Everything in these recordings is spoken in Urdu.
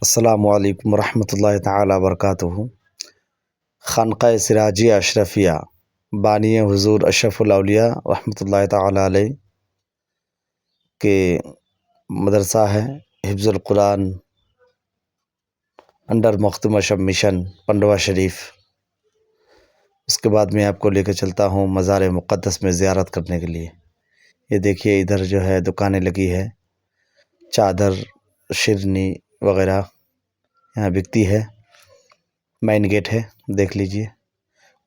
السلام علیکم ورحمۃ اللہ تعالیٰ وبرکاتہ۔ خانقاہ سراجیہ اشرفیہ بانی حضور اشرف الاولیاء رحمۃ اللہ تعالیٰ علیہ کے مدرسہ ہے حفظ القرآن انڈر مختوم اشب مشن پنڈوا شریف۔ اس کے بعد میں آپ کو لے کے چلتا ہوں مزار مقدس میں زیارت کرنے کے لیے۔ یہ دیکھیے ادھر جو ہے دکانیں لگی ہے، چادر شیرنی وغیرہ یہاں بکتی ہے، مین گیٹ ہے، دیکھ لیجئے۔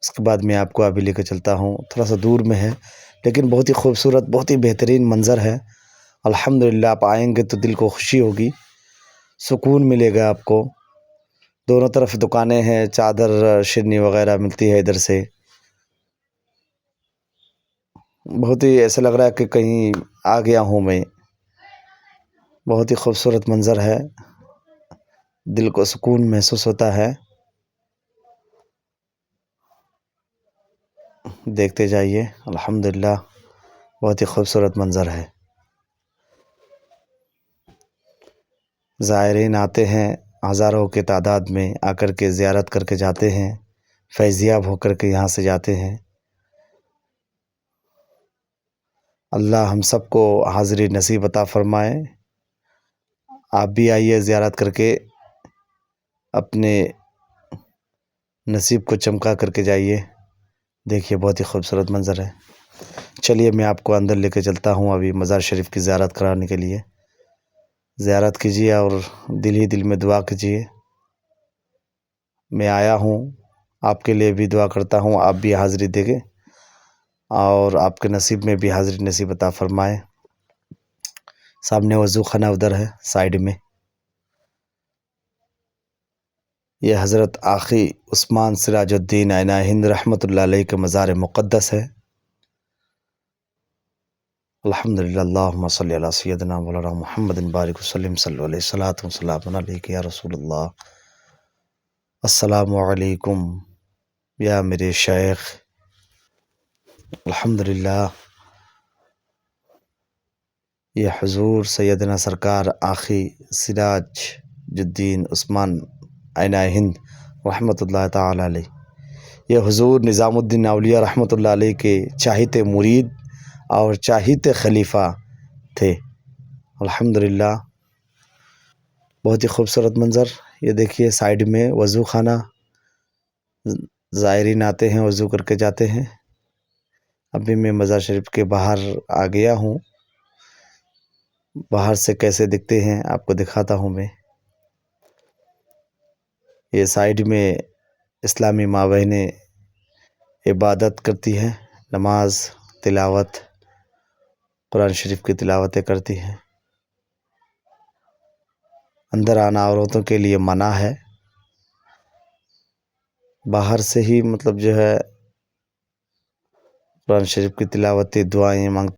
اس کے بعد میں آپ کو ابھی لے کے چلتا ہوں، تھوڑا سا دور میں ہے لیکن بہت ہی خوبصورت، بہت ہی بہترین منظر ہے۔ الحمدللہ آپ آئیں گے تو دل کو خوشی ہوگی، سکون ملے گا آپ کو۔ دونوں طرف دکانیں ہیں، چادر شیرنی وغیرہ ملتی ہے ادھر سے۔ بہت ہی ایسا لگ رہا ہے کہ کہیں آ گیا ہوں میں، بہت ہی خوبصورت منظر ہے، دل کو سکون محسوس ہوتا ہے۔ دیکھتے جائیے، الحمدللہ بہت ہی خوبصورت منظر ہے۔ زائرین آتے ہیں ہزاروں کے تعداد میں، آ کر کے زیارت کر کے جاتے ہیں، فیض یاب ہو کر کے یہاں سے جاتے ہیں۔ اللہ ہم سب کو حاضری نصیب عطا فرمائے۔ آپ بھی آئیے زیارت کر کے اپنے نصیب کو چمکا کر کے جائیے۔ دیکھیے بہت ہی خوبصورت منظر ہے۔ چلیے میں آپ کو اندر لے کے چلتا ہوں ابھی مزار شریف کی زیارت کرانے کے لیے۔ زیارت کیجیے اور دل ہی دل میں دعا کیجیے۔ میں آیا ہوں، آپ کے لیے بھی دعا کرتا ہوں، آپ بھی حاضری دیں گے اور آپ کے نصیب میں بھی حاضری نصیب عطا فرمائے۔ سامنے وضو خانہ ادھر ہے سائیڈ میں۔ یہ حضرت آقی عثمان سراج الدین عینہ ہند رحمۃ اللہ علیہ کے مزار مقدس ہے۔ الحمدللہ، اللہم صلی علی سیدنا مولانا محمد بارک وسلم صلی علیہ الصلوۃ والسلام علیک یا رسول اللہ۔ السلام علیکم یا میرے شیخ۔ الحمدللہ یہ حضور سیدنا سرکار آقی سراج الدین عثمان عینہ ہند رحمۃ اللہ تعالیٰ علیہ، یہ حضور نظام الدین اولیاء رحمۃ اللہ علیہ کے چاہتے مرید اور چاہتے خلیفہ تھے۔ الحمدللہ بہت ہی خوبصورت منظر۔ یہ دیکھیے سائیڈ میں وضو خانہ، زائرین آتے ہیں وضو کر کے جاتے ہیں۔ ابھی میں مزار شریف کے باہر آ گیا ہوں، باہر سے کیسے دکھتے ہیں آپ کو دکھاتا ہوں میں۔ یہ سائیڈ میں اسلامی ماں بہنیں عبادت کرتی ہیں، نماز تلاوت قرآن شریف کی تلاوتیں کرتی ہیں۔ اندر آنا عورتوں کے لیے منع ہے، باہر سے ہی مطلب جو ہے قرآن شریف کی تلاوتیں دعائیں مانگ